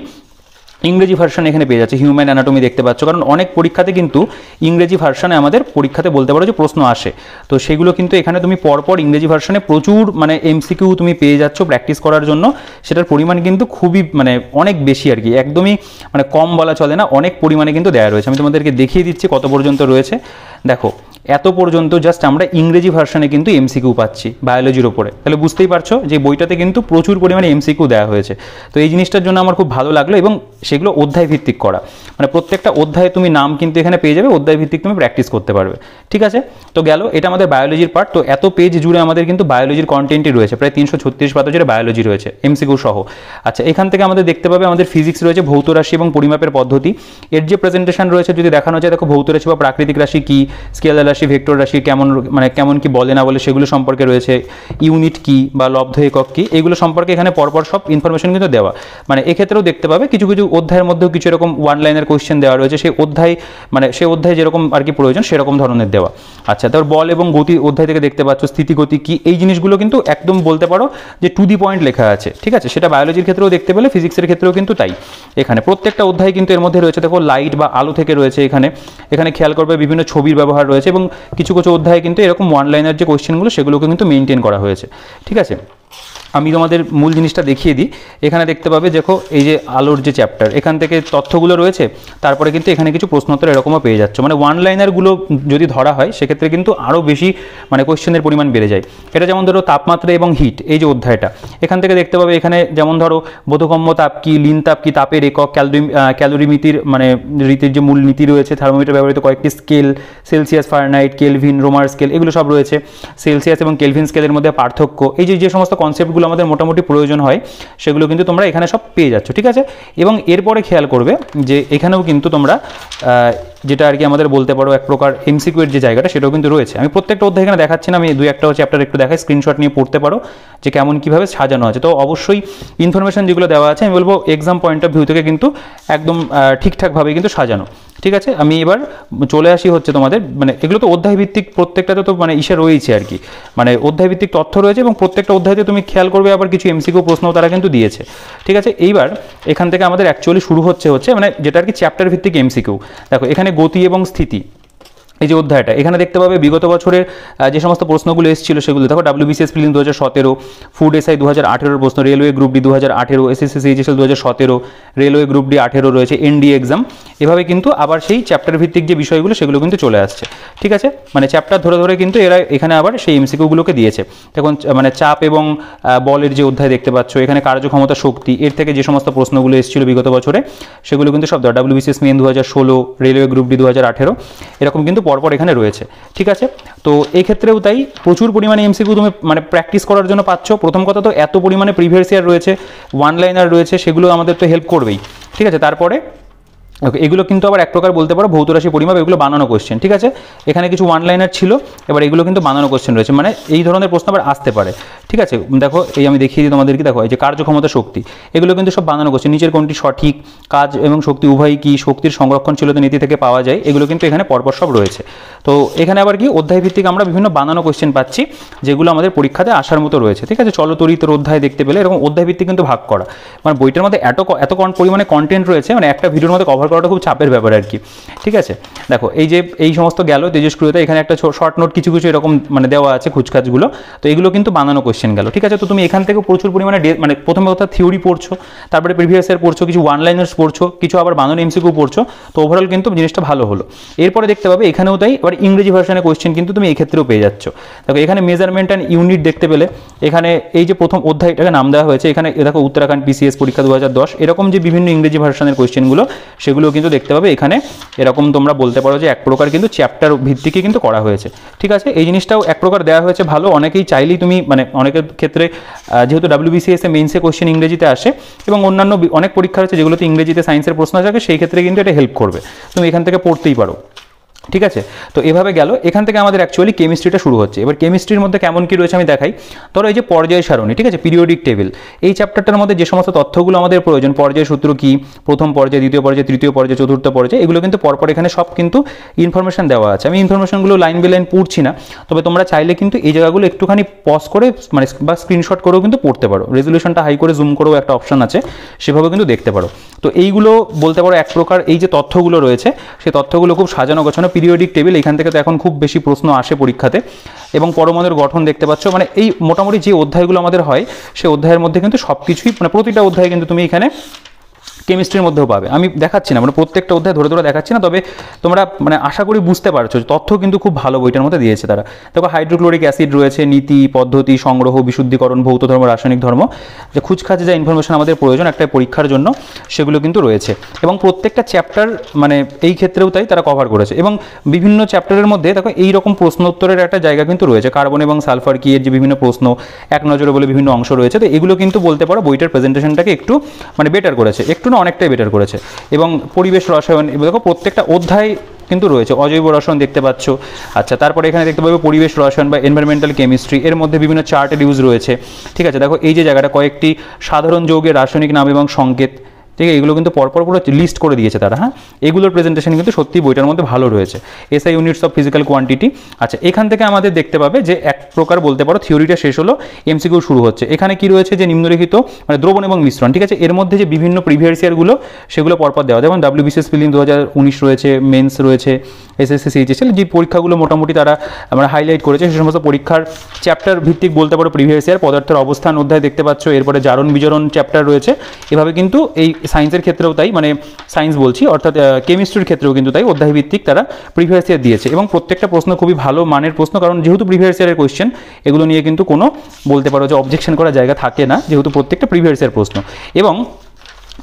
S1: ইংরেজি ভার্সন এখানে পেয়ে যাচ্ছে। হিউম্যান অ্যানাটমি দেখতে পাচ্ছ, কারণ অনেক পরীক্ষাতে কিন্তু ইংরেজি ভার্সনে আমাদের পরীক্ষাতে বলতে পারো যে প্রশ্ন আসে, তো সেগুলো কিন্তু এখানে তুমি পরপর ইংরেজি ভার্সনে প্রচুর মানে এমসিকিউ তুমি পেয়ে যাচ্ছ প্র্যাকটিস করার জন্য। সেটার পরিমাণ কিন্তু খুবই মানে অনেক বেশি আর কি, একদমই মানে কম বলা চলে না, অনেক পরিমাণে কিন্তু দেওয়া রয়েছে। আমি তোমাদেরকে দেখিয়ে দিচ্ছি কত পর্যন্ত রয়েছে। দেখো এত পর্যন্ত জাস্ট আমরা ইংরেজি ভার্সনে কিন্তু এমসিকিউ পাচ্ছি বায়োলজির ওপরে। তাহলে বুঝতেই পারছো যে বইটাতে কিন্তু প্রচুর পরিমাণে এমসিকিউ দেওয়া হয়েছে। তো এই জিনিসটার জন্য আমার খুব ভালো লাগলো, এবং সেগুলো অধ্যায় ভিত্তিক করা, মানে প্রত্যেকটা অধ্যায়ে তুমি নাম কিন্তু এখানে পেয়ে যাবে, অধ্যায় ভিত্তিক তুমি প্র্যাকটিস করতে পারবে। ঠিক আছে, তো গেল এটা আমাদের বায়োলজির পার্ট। তো এত পেজ জুড়ে আমাদের কিন্তু বায়োলজির কন্টেন্টই রয়েছে, প্রায় 336 পাতা জুড়ে বায়োলজি রয়েছে এমসিকিউ সহ। আচ্ছা, এখান থেকে আমাদের দেখতে পাবে আমাদের ফিজিক্স রয়েছে, ভৌত রাশি এবং পরিমাপের পদ্ধতি। এর যে প্রেজেন্টেশন রয়েছে যদি দেখানো যায়, দেখো ভৌত রাশি বা প্রাকৃতিক রাশি কি, স্কেলার রাশি, ভেক্টর রাশি কেমন কি বলে না বলে সেগুলো সম্পর্কে রয়েছে, ইউনিট কি বা লব্ধ একক কি, এগুলো সম্পর্কে এখানে পরপর সব ইনফরমেশন কিন্তু দেওয়া। মানে এক্ষেত্রেও দেখতে পাবে কিছু কিছু অধ্যায়ের মধ্যেও কিছু এরকম ওয়ান লাইনের কোশ্চেন দেওয়া রয়েছে, সেই অধ্যায় যেরকম আর কি প্রয়োজন সেরকম ধরনের দেওয়া। আচ্ছা, তারপর বল এবং গতি অধ্যায় থেকে দেখতে পাচ্ছ, স্থিতিগতি কি, এই জিনিসগুলো কিন্তু একদম বলতে পারো যে টু দি পয়েন্ট লেখা আছে। ঠিক আছে, সেটা বায়োলজির ক্ষেত্রেও দেখতে পেলে, ফিজিক্সের ক্ষেত্রেও কিন্তু তাই। এখানে প্রত্যেকটা অধ্যায় কিন্তু এর মধ্যে রয়েছে। দেখো লাইট বা আলো থেকে রয়েছে, এখানে খেয়াল করবে বিভিন্ন ছবির ব্যবহার রয়েছে, এবং কিছু কিছু অধ্যায়ে কিন্তু এরকম ওয়ান লাইনের যে কোশ্চেনগুলো সেগুলোকে কিন্তু মেনটেন করা হয়েছে। ঠিক আছে, আমি তোমাদের মূল জিনিসটা দেখিয়ে দিই। এখানে দেখতে পাবে দেখো এই যে আলোর যে চ্যাপ্টার, এখান থেকে তথ্যগুলো রয়েছে, তারপরে কিন্তু এখানে কিছু প্রশ্নোত্তর এরকমও পেয়ে যাচ্ছে। মানে ওয়ান লাইনারগুলো যদি ধরা হয় সেক্ষেত্রে কিন্তু আরও বেশি মানে কোশ্চেনের পরিমাণ বেড়ে যায়। এটা যেমন ধরো তাপমাত্রা এবং হিট, এই যে অধ্যায়টা, এখান থেকে দেখতে পাবে এখানে যেমন ধরো বোধগম্য তাপ কি, লিন তাপ কি, তাপের একক, ক্যালোরিমিতির মানে রীতির যে মূল নীতি রয়েছে, থার্মোমিটার ব্যবহৃত কয়েকটি scale, Celsius, Fahrenheit, Kelvin, Romer scale, এগুলো সব রয়েছে। সেলসিয়াস এবং কেলভিন স্কেলের মধ্যে পার্থক্য, এই যে সমস্ত কনসেপ্ট আমাদের মোটামুটি প্রয়োজন হয় সেগুলো কিন্তু তোমরা এখানে সব পেয়ে যাচ্ছ। ঠিক আছে, এবং এরপরে খেয়াল করবে যে এখানেও কিন্তু তোমরা যেটা আর কি আমাদের বলতে পারো এক প্রকার এমসিকিউ এর যে জায়গাটা সেটাও কিন্তু রয়েছে। আমি প্রত্যেকটা অধ্যায় এখানে দেখাচ্ছি না, আমি দুই একটা চ্যাপ্টার একটু দেখাই, স্ক্রিনশট নিয়ে পড়তে পারো যে কেমন কীভাবে সাজানো আছে। তো অবশ্যই ইনফরমেশন যেগুলো দেওয়া আছে আমি বলবো এক্সাম পয়েন্ট অফ ভিউ থেকে কিন্তু একদম ঠিকঠাকভাবে কিন্তু সাজানো। ঠিক আছে, আমি এবার চলে আসি হচ্ছে তোমাদের মানে এগুলো তো অধ্যায় ভিত্তিক, প্রত্যেকটাতে তো মানে ইসে রয়েছে আর কি, মানে অধ্যায় ভিত্তিক তথ্য রয়েছে, এবং প্রত্যেকটা অধ্যায়তে তুমি খেয়াল করবে আবার কিছু এমসিকিউ প্রশ্নও তারা কিন্তু দিয়েছে। ঠিক আছে, এইবার এখান থেকে আমাদের অ্যাকচুয়ালি শুরু হচ্ছে মানে যেটা আর কি চ্যাপ্টার ভিত্তিক এমসিকিউ। দেখো এখানে গতি এবং স্থিতি, এই যে অধ্যায়টা, এখানে দেখতে পাবে বিগত বছরের যে সমস্ত প্রশ্নগুলো এসেছিল সেগুলো দেখো। WBCS প্রিলিম 2017, ফুড এসআই 2018 প্রশ্ন, railway group D 2018, SSC CHSL 2017, railway group D 18 রয়েছে, NDA এক্সাম, এভাবে কিন্তু আবার সেই চ্যাপ্টার ভিত্তিক যে বিষয়গুলো সেগুলো কিন্তু চলে আসছে। ঠিক আছে, মানে চ্যাপ্টার ধরে ধরে কিন্তু এরা এখানে আবার সেই এমসিকিউগুলোকে দিয়েছে। দেখুন মানে চাপ এবং বলের যে অধ্যায় দেখতে পাচ্ছ, এখানে কার্যক্ষমতা শক্তি, এর থেকে যে সমস্ত প্রশ্নগুলো এসেছিল বিগত বছরে সেগুলো কিন্তু সব WBCS main 2016, railway group D 2018, এরকম কিন্তু পরপর এখানে রয়েছে। ঠিক আছে, তো এই ক্ষেত্রেও তাই প্রচুর পরিমাণে এমসিকিউ তুমি মানে প্র্যাকটিস করার জন্য পাচ্ছ। প্রথম কথা তো এত পরিমাণে প্রিভিয়াস ইয়ার রয়েছে, ওয়ান লাইনার রয়েছে, সেগুলো আমাদের তো হেল্প করবেই। ঠিক আছে, তারপরে ওকে, এগুলো কিন্তু আবার এক প্রকার বলতে পারো ভৌত রাশি পরিমাপ, এগুলো বানানো কোশ্চেন, ঠিক আছে। এখানে কিছু ওয়ান লাইনার ছিল, এবার এগুলো কিন্তু বানানো কোশ্চেন রয়েছে, মানে এই ধরনের প্রশ্ন আবার আসতে পারে, ঠিক আছে। দেখো এই আমি দেখিয়ে দিই তোমাদেরকে, দেখো এই যে কার্যক্ষমতা শক্তি, এগুলো কিন্তু সব বানানো কোশ্চেন, নিচের কোনটি সঠিক, কাজ এবং শক্তি উভয়ই কি, শক্তির সংরক্ষণশীলতা নীতি থেকে পাওয়া যায়, এগুলো কিন্তু এখানে পরপর সব রয়েছে। তো এখানে আবার কি অধ্যায় ভিত্তিক আমরা বিভিন্ন বানানো কোশ্চেন পাচ্ছি, যেগুলো আমাদের পরীক্ষাতে আসার মতো রয়েছে, ঠিক আছে। চলতরিতের অধ্যায় দেখতে পেলে এরকম অধ্যায় ভিত্তিক কিন্তু ভাগ করা, মানে বইটার মধ্যে এত পরিমাণে কন্টেন্ট রয়েছে, মানে একটা ভিডিওর মধ্যে কভার করাটা খুব চাপের ব্যাপার আর কি, ঠিক আছে। দেখো এই যে এই সমস্ত গেল তেজস্ক্রিয়তা, এখানে একটা শর্ট নোট কিছু কিছু এরকম মানে দেওয়া আছে খুচখাচগুলো, তো এগুলো কিন্তু বানানো কোশ্চেন গেল, ঠিক আছে। তো তুমি এখান থেকে প্রচুর পরিমাণে মানে প্রথমে কথা থিওরি পড়ছো, তারপরে প্রিভিয়াস ইয়ার পড়ছো, কিছু ওয়ান লাইনার্স পড়ছো, কিছু আবার বানানো এমসিকিউ পড়ছো, তো ওভারঅল কিন্তু জিনিসটা ভালো হলো। এরপরে দেখতে পাবে এখানেও তাই, এবার ইংরেজি ভার্সনের কোশ্চেন কিন্তু তুমি এই ক্ষেত্রেও পেয়ে যাচ্ছ। দেখো এখানে মেজারমেন্ট অ্যান্ড ইউনিট দেখতে পেলে, এখানে এই যে প্রথম অধ্যায়টাকে নাম দেওয়া হয়েছে, এখানে দেখো উত্তরাখণ্ড পিসিএস পরীক্ষা 2010, এরকম যে বিভিন্ন ইংরেজি ভার্সনের কোশ্চেনগুলো, সেগুলো কিন্তু দেখতে পাবে এখানে এরকম তোমরা বলতে পারো যে এক প্রকার কিন্তু চ্যাপ্টার ভিত্তিকে কিন্তু করা হয়েছে, ঠিক আছে। এই জিনিসটাও এক প্রকার দেওয়া হয়েছে ভালো, অনেকেই চাইলেই তুমি মানে অনেকের ক্ষেত্রে যেহেতু WBCS এ মেইনসে কোশ্চেন ইংরেজিতে আসে এবং অন্যান্য অনেক পরীক্ষা রয়েছে যেগুলোতে ইংরেজিতে সায়েন্সের প্রশ্ন থাকে, সেই ক্ষেত্রে কিন্তু এটা হেল্প করবে, তুমি এখান থেকে পড়তেই পারো, ঠিক আছে। তো এভাবে গেল, এখান থেকে আমাদের অ্যাকচুয়ালি কেমিস্ট্রিটা শুরু হচ্ছে। এবার কেমিস্ট্রির মধ্যে কেমন কী রয়েছে আমি দেখাই। ধরো এই যে পর্যায় সারণী, ঠিক আছে, পিরিয়ডিক টেবিল, এই চ্যাপ্টারটার মধ্যে যে সমস্ত তথ্যগুলো আমাদের প্রয়োজন, পর্যায় সূত্র কী, প্রথম পর্যায়, দ্বিতীয় পর্যায়, তৃতীয় পর্যায়, চতুর্থ পর্যায়, এগুলো কিন্তু পরপর এখানে সব কিন্তু ইনফরমেশন দেওয়া আছে। আমি ইনফরমেশনগুলো লাইন বাই লাইন পড়ছি না, তবে তোমরা চাইলে কিন্তু এই জায়গাগুলো একটুখানি পজ করে মানে বা স্ক্রিনশট করেও কিন্তু পড়তে পারো, রেজলিউশনটা হাই করে জুম করেও একটা অপশন আছে, সেভাবে কিন্তু দেখতে পারো। তো এইগুলো বলতে পারো এক প্রকার এই যে তথ্যগুলো রয়েছে, সেই তথ্যগুলো খুব সাজানো গোছানো পিরিয়ডিক টেবিল, এখান থেকে তো এখন খুব বেশি প্রশ্ন আসে পরীক্ষাতে। এবং পরমাণুর গঠন দেখতে পাচ্ছ, মানে এই মোটামুটি যে অধ্যায়গুলো আমাদের হয়, সেই অধ্যায়ের মধ্যে কিন্তু সব কিছুই মানে প্রতিটা অধ্যায়ে কিন্তু তুমি এখানে কেমিস্ট্রির মধ্যেও পাবে। আমি দেখাচ্ছি না, মানে প্রত্যেকটা অধ্যায় ধরে ধরে দেখাচ্ছি না, তবে তোমরা মানে আশা করি বুঝতে পারছো, তথ্য কিন্তু খুব ভালো বইটার মধ্যে দিয়েছে তারা। দেখো হাইড্রোক্লোরিক অ্যাসিড রয়েছে, নীতি, পদ্ধতি, সংগ্রহ, বিশুদ্ধিকরণ, ভৌত ধর্ম, রাসায়নিক ধর্ম, যে খুচখাচে যা ইনফরমেশন আমাদের প্রয়োজন একটা পরীক্ষার জন্য, সেগুলো কিন্তু রয়েছে। এবং প্রত্যেকটা চ্যাপ্টার মানে এই ক্ষেত্রেও তাই তারা কভার করেছে। এবং বিভিন্ন চ্যাপ্টারের মধ্যে দেখো এইরকম প্রশ্ন উত্তরের একটা জায়গা কিন্তু রয়েছে, কার্বন এবং সালফার কি এর যে বিভিন্ন প্রশ্ন, এক নজরে বলে বিভিন্ন অংশ রয়েছে। তো এগুলো কিন্তু বলতে পারো বইটার প্রেজেন্টেশনটাকে একটু মানে বেটার করেছে, একটু না অনেকটাই বেটার করেছে। এবং পরিবেশ রসায়ন, দেখো প্রত্যেকটা অধ্যায় কিন্তু রয়েছে, অজৈব রসায়ন দেখতে পাচ্ছ। আচ্ছা, তারপরে এখানে দেখতে পাবে পরিবেশ রসায়ন বা এনভায়রনমেন্টাল কেমিস্ট্রি, এর মধ্যে বিভিন্ন চার্টের ইউজ রয়েছে, ঠিক আছে। দেখো এই যে জায়গাটা কয়েকটি সাধারণ যৌগের রাসায়নিক নাম এবং সংকেত, ঠিক আছে, এগুলো কিন্তু পরপর পুরো লিস্ট করে দিয়েছে তারা, হ্যাঁ। এগুলোর প্রেজেন্টেশন কিন্তু সত্যি বইটার মধ্যে ভালো রয়েছে। SI units of physical quantity. আচ্ছা, এখান থেকে আমাদের দেখতে পাবে যে এক প্রকার বলতে পারো থিওরিটা শেষ হলো, এমসিকিউ শুরু হচ্ছে। এখানে কি রয়েছে যে নিম্নলিখিত মানে দ্রবণ এবং মিশ্রণ, ঠিক আছে, এর মধ্যে যে বিভিন্ন প্রিভিয়াস ইয়ারগুলো সেগুলো পরপর দেওয়া, যেমন WBCS প্রিলিম 2019 রয়েছে, মেন্স রয়েছে, SSC CHSL, যে পরীক্ষাগুলো মোটামুটি তারা আমরা হাইলাইট করেছে, সে সমস্ত পরীক্ষার চ্যাপ্টার ভিত্তিক বলতে পারো প্রিভিয়াস ইয়ার। পদার্থের অবস্থান অধ্যায় দেখতে পাচ্ছ, এরপরে জারণ বিজারণ চ্যাপ্টার রয়েছে। এভাবে কিন্তু এই সায়েন্সের ক্ষেত্রেও তাই, মানে সায়েন্স বলছি অর্থাৎ কেমিস্ট্রির ক্ষেত্রেও কিন্তু তাই অধ্যায় ভিত্তিক তারা প্রিভিয়াস ইয়ার দিয়েছে। এবং প্রত্যেকটা প্রশ্ন খুবই ভালো মানের প্রশ্ন, কারণ যেহেতু প্রিভিয়াস ইয়ারের কোয়েশ্চেন, এগুলো নিয়ে কিন্তু কোনো বলতে পারো যে অবজেকশন করার জায়গা থাকে না, যেহেতু প্রত্যেকটা প্রিভিয়াস ইয়ার প্রশ্ন। এবং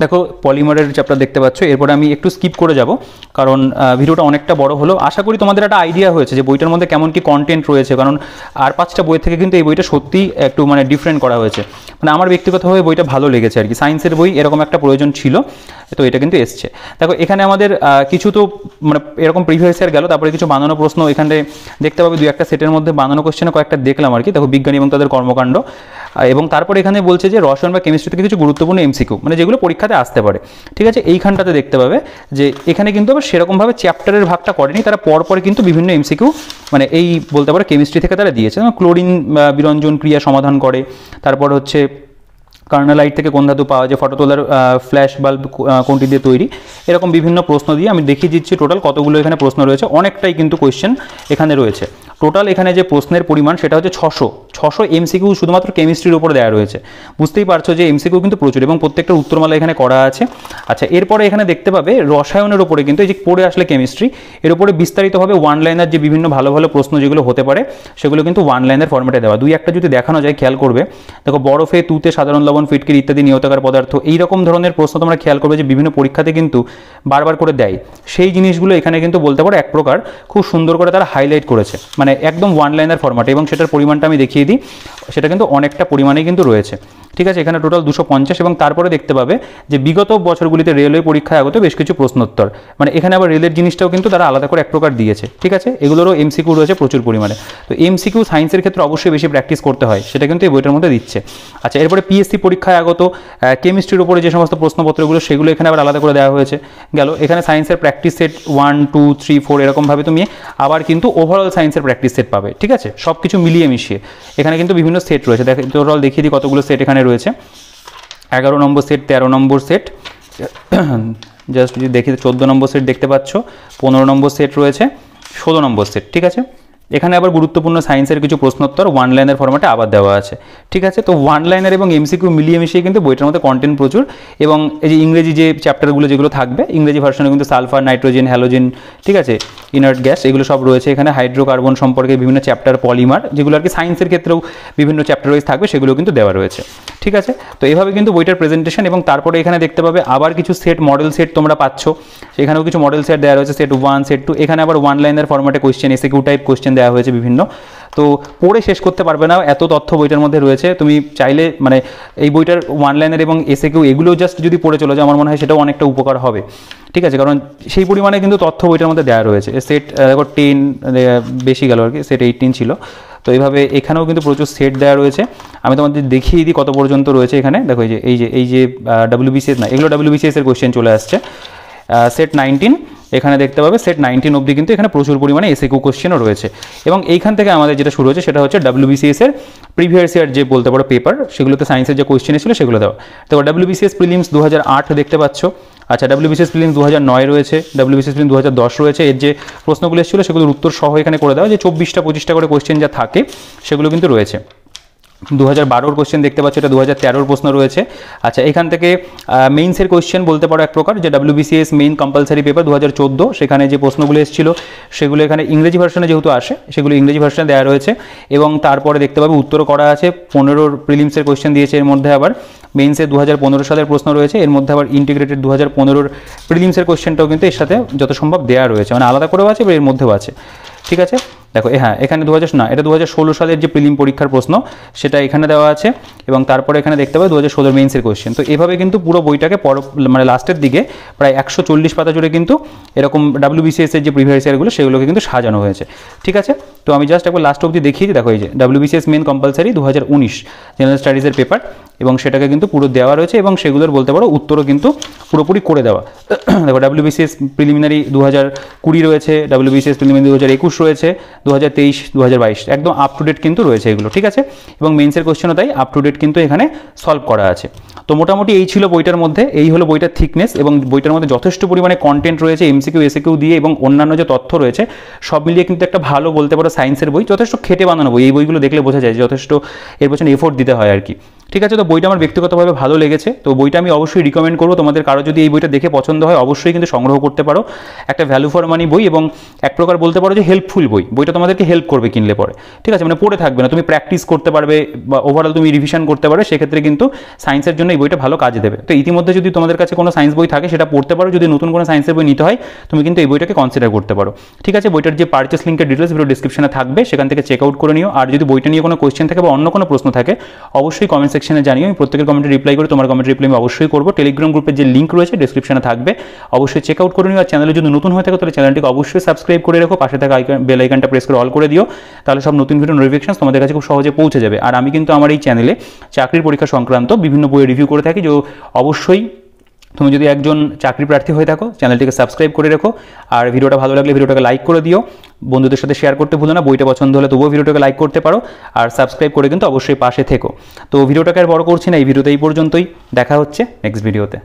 S1: দেখো পলিমারের চ্যাপ্টার দেখতে পাচ্ছ, এরপরে আমি একটু স্কিপ করে যাব কারণ ভিডিওটা অনেকটা বড় হলো। আশা করি তোমাদের একটা আইডিয়া হয়েছে যে বইটার মধ্যে কেমন কি কন্টেন্ট রয়েছে, কারণ আর 5টা বই থেকে কিন্তু এই বইটা সত্যিই একটু মানে ডিফারেন্ট করা হয়েছে। মানে আমার ব্যক্তিগতভাবে বইটা ভালো লেগেছে আর কি, সায়েন্সের বই এরকম একটা প্রয়োজন ছিল, তো এটা কিন্তু এসছে। দেখো এখানে আমাদের কিছু তো মানে এরকম প্রিভিয়াস ইয়ার গেল, তারপরে কিছু বানানো প্রশ্ন এখানে দেখতে পাবে, 2-1টা সেটের মধ্যে বানানো কোশ্চেনে কয়েকটা দেখলাম আর কি। দেখো বিজ্ঞানী এবং তাদের কর্মকাণ্ড, এবং তারপরে এখানে বলছে যে রসায়ন বা কেমিস্ট্রি থেকে কিছু গুরুত্বপূর্ণ এমসিকিউ, মানে যেগুলো পরীক্ষাতে আসতে পারে, ঠিক আছে। এইখানটাতে দেখতে পাবে যে এখানে কিন্তু আবার সেরকমভাবে চ্যাপ্টারের ভাগটা করেনি তারা, পরপর কিন্তু বিভিন্ন এমসিকিউ মানে এই বলতে পারো কেমিস্ট্রি থেকে তারা দিয়েছে। যেমন ক্লোরিন বিরঞ্জন ক্রিয়া সমাধান করে, তারপর হচ্ছে কার্নালাইট থেকে কোন ধাতু পাওয়া যায়, ফটো তোলার ফ্ল্যাশ বাল্ব কোনটি দিয়ে তৈরি, এরকম বিভিন্ন প্রশ্ন দিয়ে আমি দেখিয়ে দিচ্ছি টোটাল কতগুলো এখানে প্রশ্ন রয়েছে। অনেকটাই কিন্তু কোয়েশ্চেন এখানে রয়েছে। টোটাল এখানে যে প্রশ্নের পরিমাণ সেটা হচ্ছে 600 এমসিকিউ শুধুমাত্র কেমিস্ট্রির উপর দেওয়া রয়েছে। বুঝতেই পারছো যে এমসিকিউ কিন্তু প্রচুর, এবং প্রত্যেকটার উত্তরমালা এখানে করা আছে। আচ্ছা, এরপরে এখানে দেখতে পাবে রসায়নের উপরে কিন্তু এই যে পড়ে আসলে কেমিস্ট্রি, এর উপরে বিস্তারিতভাবে ওয়ান লাইনার যে বিভিন্ন ভালো ভালো প্রশ্ন যেগুলো হতে পারে, সেগুলো কিন্তু ওয়ান লাইনের ফর্মেটে দেওয়া। 2-1টা যদি দেখানো যায় খেয়াল করবে, দেখো বরফে, তুতে, সাধারণ লবণ, ফিটকিরি ইত্যাদি নিয়তকার পদার্থ, এইরকম ধরনের প্রশ্ন তোমরা খেয়াল করবে যে বিভিন্ন পরীক্ষাতে কিন্তু বারবার করে দেয়। সেই জিনিসগুলো এখানে কিন্তু বলতে পারো এক প্রকার খুব সুন্দর করে তারা হাইলাইট করেছে, মানে একদম ওয়ান লাইনার ফরম্যাটে, এবং সেটার পরিমাণটা আমি দেখিয়ে দেখিয়ে দিই, সেটা কিন্তু অনেকটা পরিমাণেই কিন্তু রয়েছে। ঠিক আছে, এখানে টোটাল 250 এবং তারপরে দেখতে পাবে যে বিগত বছরগুলিতে রেলওয়ে পরীক্ষায় আগত বেশ কিছু প্রশ্নোত্তর, মানে এখানে আবার রেলের জিনিসটাও কিন্তু তারা আলাদা করে এক প্রকার দিয়েছে। ঠিক আছে, এগুলোরও এমসিকিউ রয়েছে প্রচুর পরিমাণে। তো এমসিকিউ সায়েন্সের ক্ষেত্রে অবশ্যই বেশি প্র্যাকটিস করতে হয়, সেটা কিন্তু এই বইটার মধ্যে দিচ্ছে। আচ্ছা, এরপরে পিএসসি পরীক্ষায় আগত কেমিস্ট্রির উপরে যে সমস্ত প্রশ্নপত্রগুলো সেগুলো এখানে আবার আলাদা করে দেওয়া হয়েছে। গেল এখানে সায়েন্সের প্র্যাকটিস সেট 1, 2, 3, 4 এরকমভাবে তুমি আবার কিন্তু ওভারঅল সায়েন্সের প্র্যাকটিস সেট পাবে। ঠিক আছে, সব কিছু মিলিয়ে মিশিয়ে এখানে কিন্তু বিভিন্ন সেট রয়েছে। টোটাল দেখিয়ে দিই কতগুলো সেট এখানে রয়েছে। 11 নম্বর সেট, 13 নম্বর সেট, জাস্ট যদি দেখি 14 নম্বর সেট দেখতে পাচ্ছ, 15 নম্বর সেট রয়েছে, 16 নম্বর সেট। ঠিক আছে, এখানে আবার গুরুত্বপূর্ণ সায়েন্সের কিছু প্রশ্নোত্তর ওয়ান লাইনের ফরম্যাটে আবার দেওয়া আছে। ঠিক আছে, তো ওয়ান লাইনার এবং এমসিকিউ মিলিয়ে মিশিয়ে কিন্তু বইটার মধ্যে কন্টেন্ট প্রচুর। এবং এই যে ইংরেজি যে চ্যাপ্টারগুলো যেগুলো থাকবে, ইংরেজি ভার্সনে কিন্তু সালফার, নাইট্রোজেন, হ্যালোজেন, ঠিক আছে, ইনার্ট গ্যাস, এগুলো সব রয়েছে এখানে। হাইড্রোকার্বন সম্পর্কে বিভিন্ন চ্যাপ্টার, পলিমার, যেগুলো আর কি সায়েন্সের ক্ষেত্রেও বিভিন্ন চ্যাপ্টার ওয়াইজ থাকবে, সেগুলো কিন্তু দেওয়া রয়েছে। ঠিক আছে, তো এইভাবে কিন্তু বইটার প্রেজেন্টেশন। এবং তারপরে এখানে দেখতে পাবে আবার কিছু সেট, মডেল সেট তোমরা পাচ্ছ, সেখানেও কিছু মডেল সেট দেওয়া রয়েছে, সেট 1, সেট 2। এখানে আবার ওয়ান লাইনের ফরম্যাটে কোয়েশ্চেন, এসএকিউ টাইপ কোয়েশ্চেন দেওয়া হয়েছে বিভিন্ন। তো পড়ে শেষ করতে পারবে না, এত তথ্য বইটার মধ্যে রয়েছে। তুমি চাইলে মানে এই বইটার ওয়ান লাইনের এবং এসএকিউ এগুলো জাস্ট যদি পড়ে চলে যায়, আমার মনে হয় সেটাও অনেকটা উপকার হবে। ঠিক আছে, কারণ সেই পরিমাণে কিন্তু তথ্য বইটার মধ্যে দেওয়া রয়েছে। সেট দেখো 10 বেশি গেল আর কি, সেট 18 ছিল। তো এইভাবে এখানেও কিন্তু প্রচুর সেট দেওয়া রয়েছে। আমি তোমাদের দেখিয়ে দিই কত পর্যন্ত রয়েছে এখানে। দেখো এই যে WBCS না, এগুলো WBCS এর কোয়েশ্চেন চলে আসছে। সেট 19 এখানে দেখতে পাবে, সেট 19 অবধি কিন্তু এখানে প্রচুর পরিমাণে এসএকিউ কোশ্চেনও রয়েছে। এবং এইখান থেকে আমাদের যেটা শুরু হচ্ছে সেটা হচ্ছে WBCS এর প্রিভিয়াস ইয়ার যে বলতে পারো পেপার, সেগুলোতে সায়েন্সের যে কোয়েশ্চেন ছিল সেগুলো দেওয়া। তো WBCS প্রিলিমস 2008 দেখতে পাচ্ছ। আচ্ছা, WBCS প্রিলিমস 2009 রয়েছে, WBCS প্রিলিমস 2010 রয়েছে। এর যে প্রশ্নগুলো এসেছিলো সেগুলোর উত্তর সহ এখানে করে দেওয়া, যে 24টা করে কোয়েশ্চেন যা থাকে সেগুলো কিন্তু রয়েছে। 2012 কোয়েশ্চেন দেখতে পাচ্ছ, এটা 2013 প্রশ্ন রয়েছে। আচ্ছা, এখান থেকে মেইনসের কোয়েশ্চেন বলতে পারো এক প্রকার, যে WBCS মেইন কম্পালসারি পেপার 2014, সেখানে যে প্রশ্নগুলো এসেছিল সেগুলো এখানে ইংরেজি ভার্সনে যেহেতু আসে, সেগুলো ইংরেজি ভার্সনে দেওয়া রয়েছে। এবং তারপরে দেখতে পাবে উত্তরও করা আছে। 15 প্রিলিমসের কোয়েশ্চেন দিয়েছে, এর মধ্যে আবার মেইনসের 2015 সালের প্রশ্ন রয়েছে, এর মধ্যে আবার ইন্টিগ্রেটেড 2015 প্রিলিমসের কোয়েশ্চেনটাও কিন্তু এর সাথে যত সম্ভব দেওয়া রয়েছে, মানে আলাদা করেও আছে বা এর মধ্যেও আছে। ঠিক আছে, দেখো হ্যাঁ, এখানে 2016 সালের যে প্রিলিম পরীক্ষার প্রশ্ন সেটা এখানে দেওয়া আছে। এবং তারপরে এখানে দেখতে পাবে 2016 মেইনসের কোয়েশ্চেন। তো এভাবে কিন্তু পুরো বইটাকে মানে লাস্টের দিকে প্রায় 140 পাতা জুড়ে কিন্তু এরকম WBCS এর যে প্রিভিয়াস ইয়ারগুলো সেগুলোকে কিন্তু সাজানো হয়েছে। ঠিক আছে, তো আমি জাস্ট একবার লাস্ট অবধি দেখিয়ে দিই। দেখো এই যে WBCS মেইন কম্পালসারি 2019 জেনারেল স্টাডিজের পেপার, এবং সেটাকে কিন্তু পুরো দেওয়া রয়েছে এবং সেগুলোর বলতে পারো উত্তরও কিন্তু পুরোপুরি করে দেওয়া। দেখো WBCS প্রিলিমিনারি 2020 রয়েছে, WBCS প্রিলিমিনারি 2021 রয়েছে, 2023, 2022 একদম আপ টু ডেট কিন্তু রয়েছে এগুলো। ঠিক আছে, এবং মেইনসের কোয়েশ্চেনও তাই আপ টু ডেট কিন্তু এখানে সলভ করা আছে। তো মোটামুটি এই ছিল বইটার মধ্যে, এই হলো বইটার থিকনেস। এবং বইটার মধ্যে যথেষ্ট পরিমাণে কন্টেন্ট রয়েছে, এমসিকিউ এসএকিউ দিয়ে এবং অন্যান্য যে তথ্য রয়েছে সব মিলিয়ে কিন্তু একটা ভালো বলতে পারো সায়েন্সের বই, যথেষ্ট খেটে বানানো বই। এই বইগুলো দেখলে বোঝা যায় যথেষ্ট এর পেছনে এফোর্ট দিতে হয় আর কি। ঠিক আছে, তো বইটা আমার ব্যক্তিগতভাবে ভালো লেগেছে। তো বইটা আমি অবশ্যই রিকমেন্ড করবো তোমাদের, কারো যদি এই বইটা দেখে পছন্দ হয় অবশ্যই কিন্তু সংগ্রহ করতে পারো। একটা ভ্যালু ফর মানি বই এবং এক প্রকার বলতে পারো যে হেল্পফুল বই। বইটা তোমাদেরকে হেল্প করবে কিনলে পরে। ঠিক আছে, মানে পড়ে থাকবে না, তুমি প্র্যাকটিস করতে পারবে বা ওভারঅল তুমি রিভিশন করতে পারবে, সেক্ষেত্রে কিন্তু সায়েন্সের জন্য এই বইটা ভালো কাজে দেবে। তো ইতিমধ্যে যদি তোমাদের কাছে কোনো সায়েন্স বই থাকে সেটা পড়তে পারো, যদি নতুন কোনো সায়েন্সের বই নিতে হয় তুমি কিন্তু এই বইটাকে কনসিডার করতে পারো। ঠিক আছে, বইটার যে পারচেস লিঙ্কের ডিটেলস ভিডিও ডিসক্রিপশনে থাকবে, সেখান থেকে চেক আউট করে নিও। আর যদি বইটা নিয়ে কোনো কোয়েশ্চেন থাকে বা অন্য কোনো প্রশ্ন থাকে অবশ্যই কমেন্ট সেকশনে জানিও, আমি প্রত্যেকের কমেন্টে রিপ্লাই করি, তোমার কমেন্ট রিপ্লাই আমি অবশ্যই করবো। টেলিগ্রাম গ্রুপের যে লিঙ্ক রয়েছে ডিসক্রিপশনে থাকবে, অবশ্যই চেক আউট করে নিও। আর চ্যানেলে যদি নতুন হয়ে থাকে তাহলে চ্যানেলটিকে অবশ্যই সাবস্ক্রাইব করে রাখো, পাশে থাকা বেল আইকনটা প্রেস করে অল করে দিও, তাহলে সব নতুন ভিডিও নোটিফিকেশন তোমাদের কাছে খুব সহজে পৌঁছে যাবে। আর আমি কিন্তু আমার এই চ্যানেলে চাকরির পরীক্ষা সংক্রান্ত বিভিন্ন বইয়ের রিভিউ করে থাকি, যে অবশ্যই তুমি যদি একজন চাকরি প্রার্থী হয়ে থাকো চ্যানেলটিকে সাবস্ক্রাইব করে রাখো। আর ভিডিওটা ভালো লাগলে ভিডিওটাকে লাইক করে দিও, বন্ধুদের সাথে শেয়ার করতে ভুলো না। বইটা পছন্দ হলে তবুও ভিডিওটাকে লাইক করতে পারো, আর সাবস্ক্রাইব করে কিন্তু অবশ্যই পাশে থেকো। তো ভিডিওটাকে আর বড় করছি না, এই ভিডিওতে এই পর্যন্তই। দেখা হচ্ছে নেক্সট ভিডিওতে।